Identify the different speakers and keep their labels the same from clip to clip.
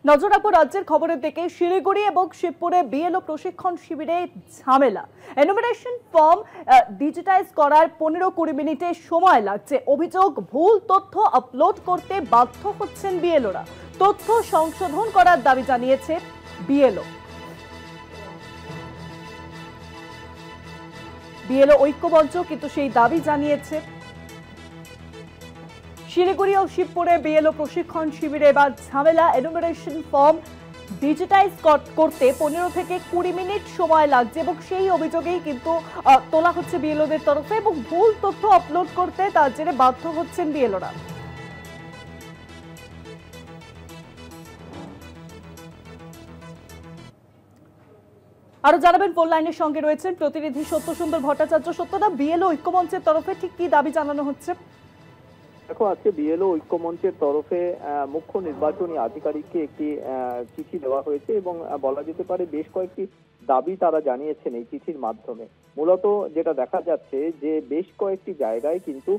Speaker 1: নজর রাখবো রাজ্যের খবরের দিকে। শিলিগুড়ি এবং শিবপুরে বিএলও প্রশিক্ষণ শিবিরে ঝামেলা। এনুমারেশন ফর্ম ডিজিটাইজ করার 15-20 মিনিটে সময় লাগছে। অভিযোগ, ভুল তথ্য আপলোড করতে বাধ্য হচ্ছেন বিএলওরা। তথ্য সংশোধন করার দাবি জানিয়েছে বিএলও ঐক্যমঞ্চ, কিন্তু সেই দাবি জানিয়েছে। শিলিগুড়ি ও শিবপুরে বিএলও প্রশিক্ষণ শিবিরে এবার ঝামেলা। এনুমারেশন ফর্ম ডিজিটাইজ করতে 15 থেকে 20 মিনিট সময় লাগছে এবং সেই অভিযোগেই কিন্তু তোলা হচ্ছে বিএলওদের তরফে, এবং ভুল তথ্য আপলোড করতে তার জেরে বাধ্য হচ্ছেন বিএলওরা। আরো জানাবেন, ফোন লাইনের সঙ্গে রয়েছেন প্রতিনিধি সত্যসুন্দর ভট্টাচার্য। সত্যদা, বিএলও ঐক্যমঞ্চের তরফে ঠিক কি দাবি জানানো হচ্ছে?
Speaker 2: দেখো, আজকে বিএলও ঐক্যমঞ্চের তরফে মুখ্য নির্বাচনী আধিকারিককে একটি চিঠি দেওয়া হয়েছে এবং বলা যেতে পারে বেশ কয়েকটি দাবি তারা জানিয়েছেন এই চিঠির মাধ্যমে। মূলত যেটা দেখা যাচ্ছে যে বেশ কয়েকটি জায়গায় কিন্তু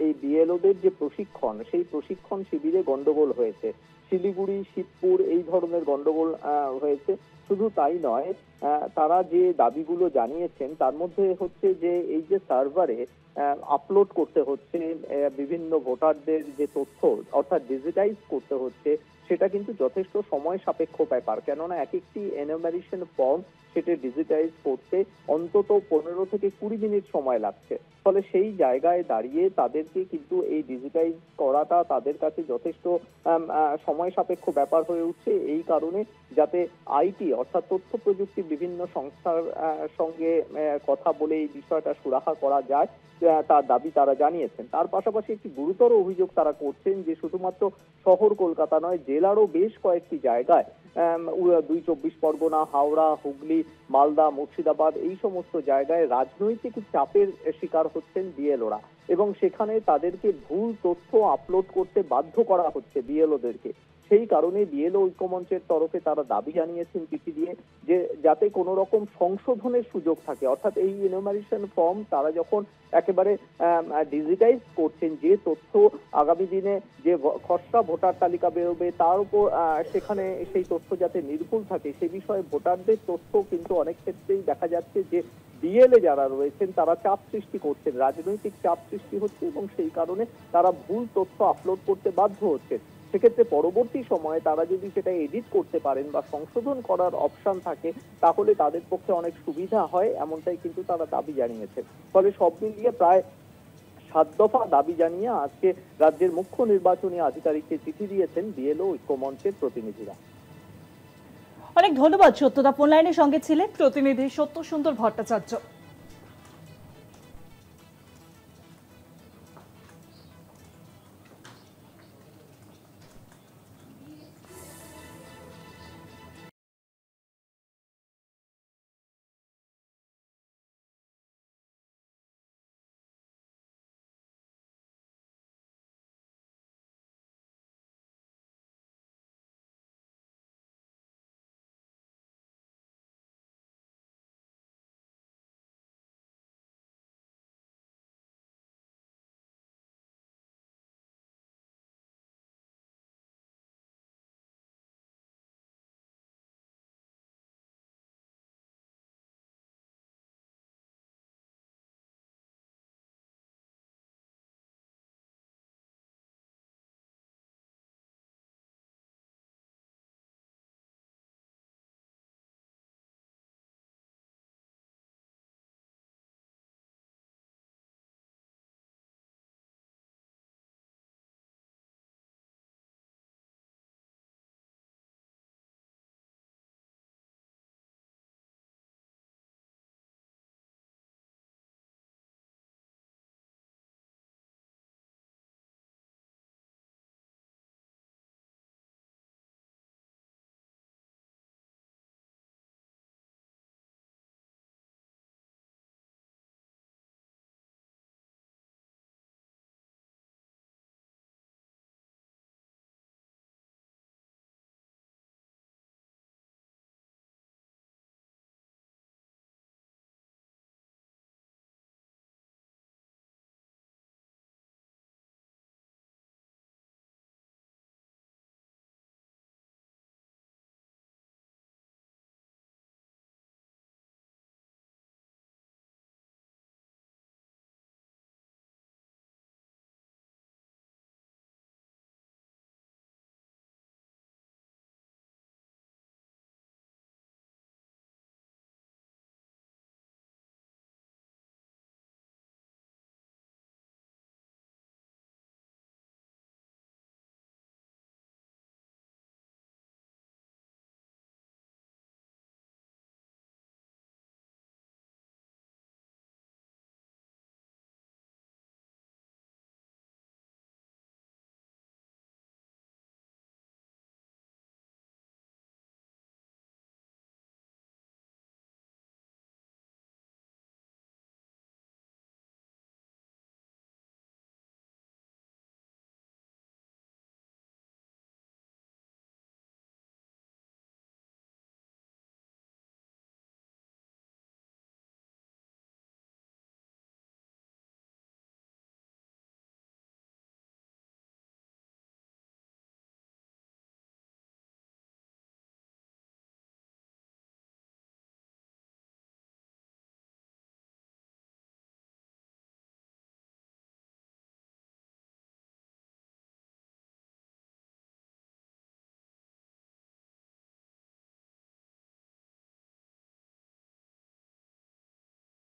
Speaker 2: এই বিএলওদের যে প্রশিক্ষণ, সেই প্রশিক্ষণ শিবিরে গন্ডগোল হয়েছে। শিলিগুড়ি, শিবপুর এই ধরনের গন্ডগোল হয়েছে। শুধু তাই নয়, তারা যে দাবিগুলো জানিয়েছেন তার মধ্যে হচ্ছে যে এই যে সার্ভারে আপলোড করতে হচ্ছে বিভিন্ন ভোটারদের যে তথ্য, অর্থাৎ ডিজিটাইজ করতে হচ্ছে, সেটা কিন্তু যথেষ্ট সময় সাপেক্ষ ব্যাপার। কেননা এক একটি এনুমারেশন ফর্ম সেটা ডিজিটাইজ করতে অন্তত 15 থেকে 20 মিনিট সময় লাগছে। ফলে সেই জায়গায় দাঁড়িয়ে তাদেরকে কিন্তু এই ডিজিটাইজ করাটা তাদের কাছে যথেষ্ট সময় সাপেক্ষ ব্যাপার হয়ে উঠছে। এই কারণে যাতে আইটি অর্থাৎ তথ্য প্রযুক্তি বিভিন্ন সংস্থার সঙ্গে কথা বলে এই বিষয়টা সুরাহা করা যায়, তার দাবি তারা জানিয়েছেন। তার পাশাপাশি একটি গুরুতর অভিযোগ তারা করছেন যে শুধুমাত্র শহর কলকাতা নয়, জেলারও বেশ কয়েকটি জায়গায় 24 পরগনা, হাওড়া, হুগলি, মালদা, মুর্শিদাবাদ এই সমস্ত জায়গায় রাজনৈতিক চাপের শিকার হচ্ছেন বিএলওরা এবং সেখানে তাদেরকে ভুল তথ্য আপলোড করতে বাধ্য করা হচ্ছে বিএলওদেরকে। সেই কারণে বিএলও ঐক্যমঞ্চের তরফে তারা দাবি জানিয়েছেন চিঠি দিয়ে যে যাতে কোনো রকম সংশোধনের সুযোগ থাকে, অর্থাৎ এই এনুমারেশন ফর্ম তারা যখন একেবারে ডিজিটাইজ করছেন, যে তথ্য আগামী দিনে যে খসড়া ভোটার তালিকা বেরোবে তার উপর সেখানে সেই তথ্য যাতে নির্ভুল থাকে সে বিষয়ে ভোটারদের তথ্য কিন্তু অনেক ক্ষেত্রেই দেখা যাচ্ছে যে বিএলএ যারা রয়েছেন তারা চাপ সৃষ্টি করছেন, রাজনৈতিক চাপ সৃষ্টি হচ্ছে এবং সেই কারণে তারা ভুল তথ্য আপলোড করতে বাধ্য হচ্ছে। সেক্ষেত্রে পরবর্তী সময়ে তারা যদি সেটা এডিট করতে পারেন বা সংশোধন করার অপশন থাকে তাহলে তাদের পক্ষে অনেক সুবিধা হয়, এমনটাই কিন্তু তারা দাবি জানিয়েছেন। ফলে সব মিলিয়ে প্রায় 7 দফা দাবি জানিয়ে আজকে রাজ্যের মুখ্য নির্বাচনী আধিকারিককে চিঠি দিয়েছেন বিএলও ঐক্যমঞ্চের প্রতিনিধিরা।
Speaker 1: অনেক ধন্যবাদ সত্যদা, ফোন লাইনের সঙ্গে ছিলেন প্রতিনিধি সত্যসুন্দর ভট্টাচার্য।